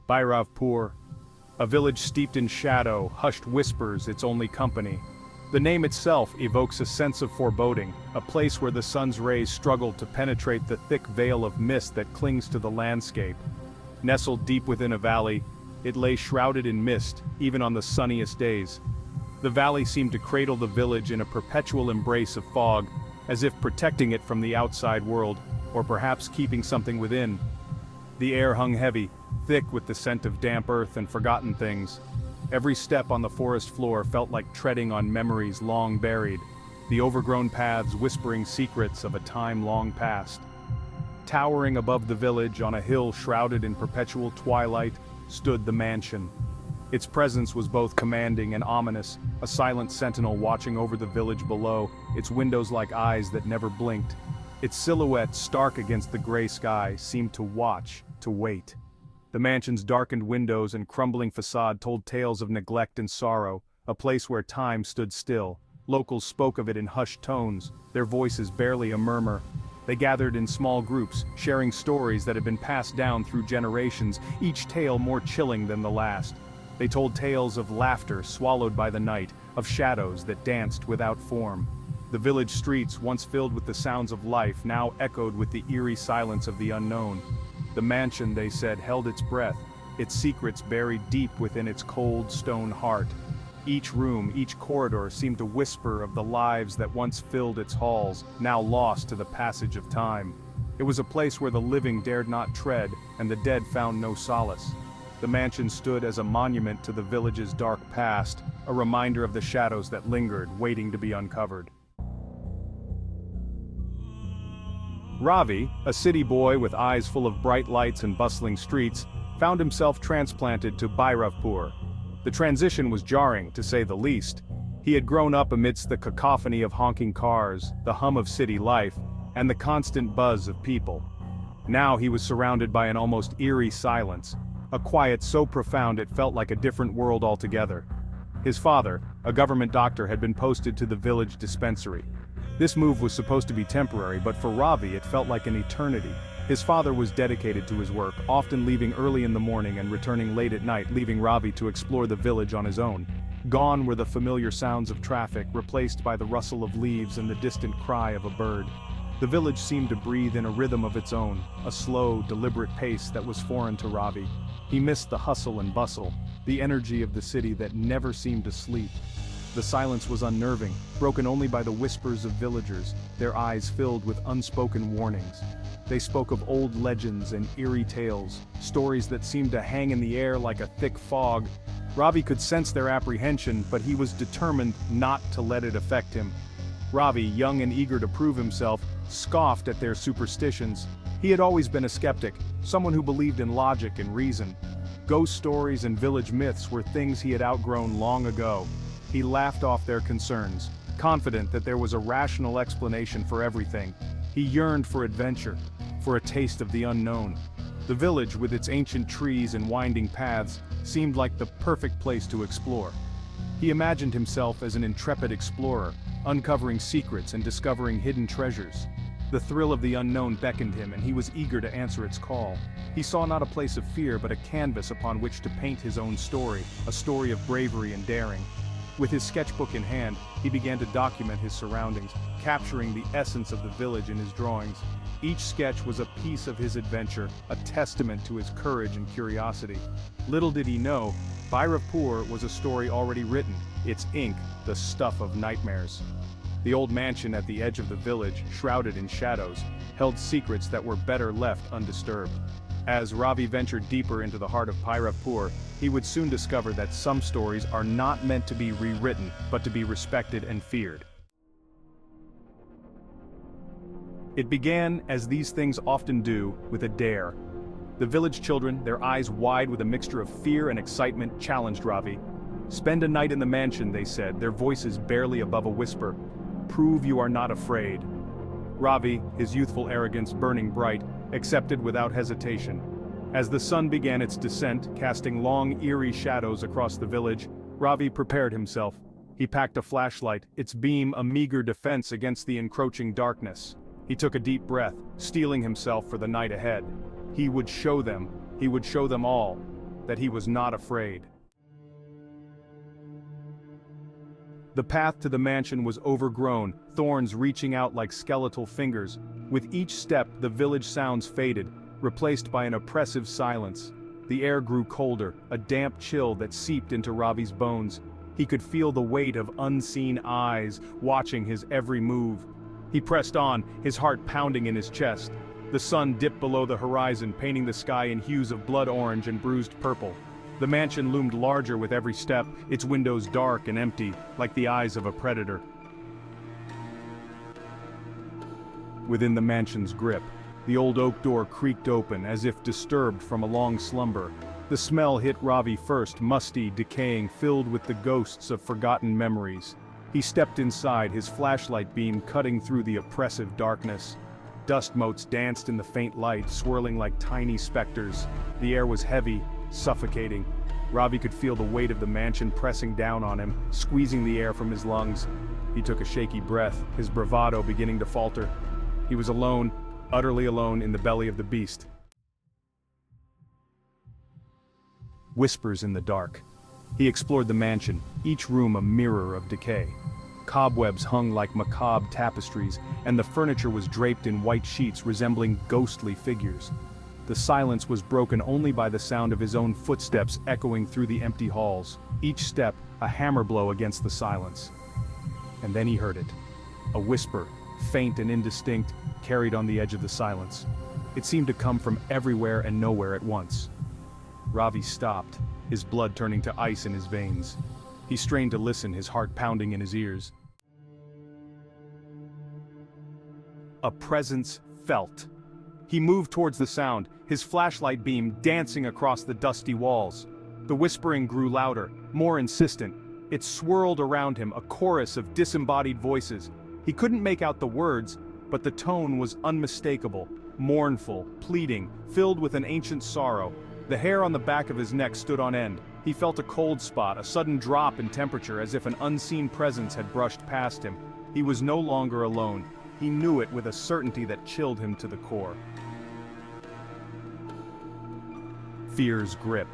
Bhairavpur, a village steeped in shadow, hushed whispers its only company. The name itself evokes a sense of foreboding, a place where the sun's rays struggle to penetrate the thick veil of mist that clings to the landscape. Nestled deep within a valley, it lay shrouded in mist, even on the sunniest days. The valley seemed to cradle the village in a perpetual embrace of fog, as if protecting it from the outside world, or perhaps keeping something within. The air hung heavy, thick with the scent of damp earth and forgotten things. Every step on the forest floor felt like treading on memories long buried, the overgrown paths whispering secrets of a time long past. Towering above the village on a hill shrouded in perpetual twilight, stood the mansion. Its presence was both commanding and ominous, a silent sentinel watching over the village below, its windows like eyes that never blinked. Its silhouette, stark against the gray sky, seemed to watch, to wait. The mansion's darkened windows and crumbling facade told tales of neglect and sorrow, a place where time stood still. Locals spoke of it in hushed tones, their voices barely a murmur. They gathered in small groups, sharing stories that had been passed down through generations, each tale more chilling than the last. They told tales of laughter swallowed by the night, of shadows that danced without form. The village streets, once filled with the sounds of life, now echoed with the eerie silence of the unknown. The mansion, they said, held its breath, its secrets buried deep within its cold stone heart. Each room, each corridor seemed to whisper of the lives that once filled its halls, now lost to the passage of time. It was a place where the living dared not tread, and the dead found no solace. The mansion stood as a monument to the village's dark past, a reminder of the shadows that lingered, waiting to be uncovered. Ravi, a city boy with eyes full of bright lights and bustling streets, found himself transplanted to Bhairavpur. The transition was jarring, to say the least. He had grown up amidst the cacophony of honking cars, the hum of city life, and the constant buzz of people. Now he was surrounded by an almost eerie silence, a quiet so profound it felt like a different world altogether. His father, a government doctor, had been posted to the village dispensary. This move was supposed to be temporary, but for Ravi it felt like an eternity. His father was dedicated to his work, often leaving early in the morning and returning late at night, leaving Ravi to explore the village on his own. Gone were the familiar sounds of traffic, replaced by the rustle of leaves and the distant cry of a bird. The village seemed to breathe in a rhythm of its own, a slow, deliberate pace that was foreign to Ravi. He missed the hustle and bustle, the energy of the city that never seemed to sleep. The silence was unnerving, broken only by the whispers of villagers, their eyes filled with unspoken warnings. They spoke of old legends and eerie tales, stories that seemed to hang in the air like a thick fog. Ravi could sense their apprehension, but he was determined not to let it affect him. Ravi, young and eager to prove himself, scoffed at their superstitions. He had always been a skeptic, someone who believed in logic and reason. Ghost stories and village myths were things he had outgrown long ago. He laughed off their concerns, confident that there was a rational explanation for everything. He yearned for adventure, for a taste of the unknown. The village, with its ancient trees and winding paths, seemed like the perfect place to explore. He imagined himself as an intrepid explorer, uncovering secrets and discovering hidden treasures. The thrill of the unknown beckoned him, and he was eager to answer its call. He saw not a place of fear but a canvas upon which to paint his own story, a story of bravery and daring. With his sketchbook in hand, he began to document his surroundings, capturing the essence of the village in his drawings. Each sketch was a piece of his adventure, a testament to his courage and curiosity. Little did he know, Bhairavpur was a story already written, its ink the stuff of nightmares. The old mansion at the edge of the village, shrouded in shadows, held secrets that were better left undisturbed. As Ravi ventured deeper into the heart of Bhairavpur, he would soon discover that some stories are not meant to be rewritten, but to be respected and feared. It began, as these things often do, with a dare. The village children, their eyes wide with a mixture of fear and excitement, challenged Ravi. "Spend a night in the mansion," they said, their voices barely above a whisper. "Prove you are not afraid." Ravi, his youthful arrogance burning bright, accepted without hesitation. As the sun began its descent, casting long, eerie shadows across the village, Ravi prepared himself. He packed a flashlight, its beam a meager defense against the encroaching darkness. He took a deep breath, steeling himself for the night ahead. He would show them all. that he was not afraid. The path to the mansion was overgrown, thorns reaching out like skeletal fingers. With each step, the village sounds faded, replaced by an oppressive silence. The air grew colder, a damp chill that seeped into Ravi's bones. He could feel the weight of unseen eyes watching his every move. He pressed on, his heart pounding in his chest. The sun dipped below the horizon, painting the sky in hues of blood orange and bruised purple. The mansion loomed larger with every step, its windows dark and empty, like the eyes of a predator. Within the mansion's grip, the old oak door creaked open as if disturbed from a long slumber. The smell hit Ravi first, musty, decaying, filled with the ghosts of forgotten memories. He stepped inside, his flashlight beam cutting through the oppressive darkness. Dust motes danced in the faint light, swirling like tiny specters. The air was heavy, suffocating. Ravi could feel the weight of the mansion pressing down on him, squeezing the air from his lungs. He took a shaky breath, his bravado beginning to falter. He was alone, utterly alone in the belly of the beast. Whispers in the dark. He explored the mansion, each room a mirror of decay. Cobwebs hung like macabre tapestries, and the furniture was draped in white sheets resembling ghostly figures. The silence was broken only by the sound of his own footsteps echoing through the empty halls, each step a hammer blow against the silence. And then he heard it. A whisper, faint and indistinct, carried on the edge of the silence. It seemed to come from everywhere and nowhere at once. Ravi stopped, his blood turning to ice in his veins. He strained to listen, his heart pounding in his ears. A presence felt. He moved towards the sound, his flashlight beam dancing across the dusty walls. The whispering grew louder, more insistent. It swirled around him, a chorus of disembodied voices. He couldn't make out the words, but the tone was unmistakable, mournful, pleading, filled with an ancient sorrow. The hair on the back of his neck stood on end. He felt a cold spot, a sudden drop in temperature, as if an unseen presence had brushed past him. He was no longer alone. He knew it with a certainty that chilled him to the core. Fear's grip.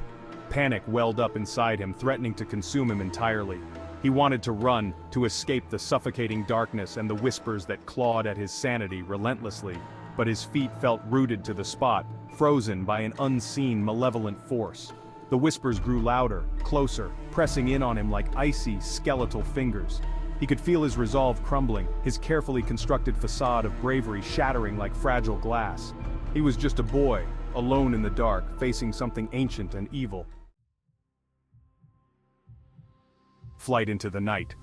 Panic welled up inside him, threatening to consume him entirely. He wanted to run, to escape the suffocating darkness and the whispers that clawed at his sanity relentlessly. But his feet felt rooted to the spot, frozen by an unseen, malevolent force. The whispers grew louder, closer, pressing in on him like icy, skeletal fingers. He could feel his resolve crumbling, his carefully constructed facade of bravery shattering like fragile glass. He was just a boy, alone in the dark, facing something ancient and evil. Flight into the night.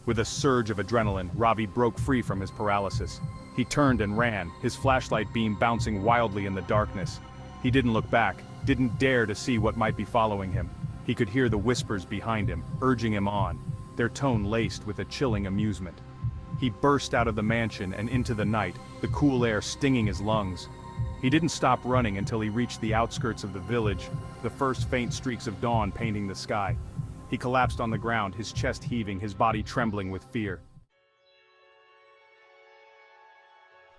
With a surge of adrenaline, Ravi broke free from his paralysis. He turned and ran, his flashlight beam bouncing wildly in the darkness. He didn't look back, didn't dare to see what might be following him. He could hear the whispers behind him, urging him on, their tone laced with a chilling amusement. He burst out of the mansion and into the night, the cool air stinging his lungs. He didn't stop running until he reached the outskirts of the village, the first faint streaks of dawn painting the sky. He collapsed on the ground, his chest heaving, his body trembling with fear.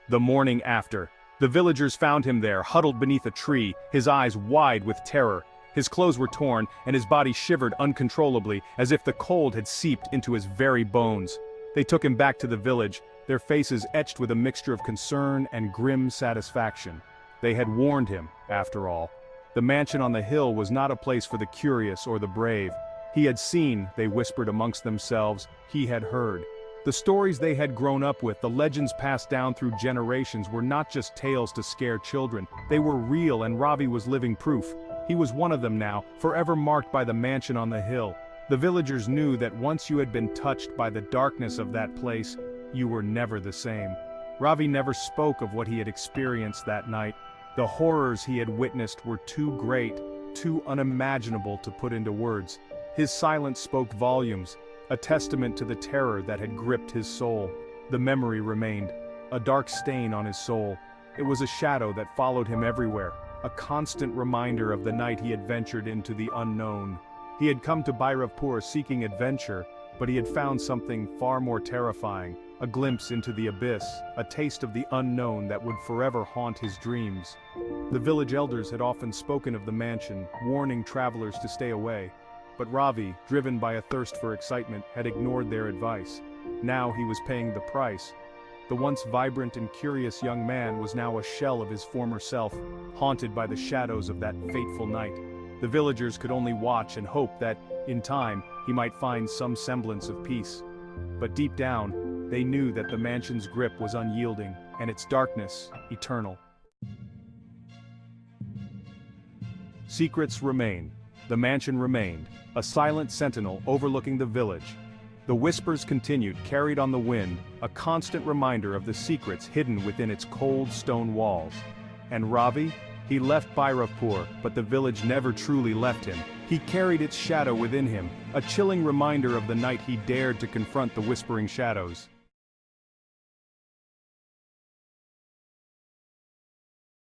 The morning after, the villagers found him there, huddled beneath a tree, his eyes wide with terror. His clothes were torn, and his body shivered uncontrollably, as if the cold had seeped into his very bones. They took him back to the village, their faces etched with a mixture of concern and grim satisfaction. They had warned him, after all. The mansion on the hill was not a place for the curious or the brave. He had seen, they whispered amongst themselves, he had heard. The stories they had grown up with, the legends passed down through generations, were not just tales to scare children. They were real, and Ravi was living proof. He was one of them now, forever marked by the mansion on the hill. The villagers knew that once you had been touched by the darkness of that place, you were never the same. Ravi never spoke of what he had experienced that night. The horrors he had witnessed were too great, too unimaginable to put into words. His silence spoke volumes, a testament to the terror that had gripped his soul. The memory remained, a dark stain on his soul. It was a shadow that followed him everywhere, a constant reminder of the night he had ventured into the unknown. He had come to Bhairavpur seeking adventure, But he had found something far more terrifying, a glimpse into the abyss, a taste of the unknown that would forever haunt his dreams. The village elders had often spoken of the mansion, warning travelers to stay away. But Ravi, driven by a thirst for excitement, had ignored their advice. Now he was paying the price. The once vibrant and curious young man was now a shell of his former self, haunted by the shadows of that fateful night. The villagers could only watch and hope that, in time, he might find some semblance of peace. But deep down, they knew that the mansion's grip was unyielding, and its darkness, eternal. Secrets remain. The mansion remained, a silent sentinel overlooking the village. The whispers continued, carried on the wind, a constant reminder of the secrets hidden within its cold stone walls. And Ravi? He left Bhairavpur, but the village never truly left him. He carried its shadow within him, a chilling reminder of the night he dared to confront the whispering shadows.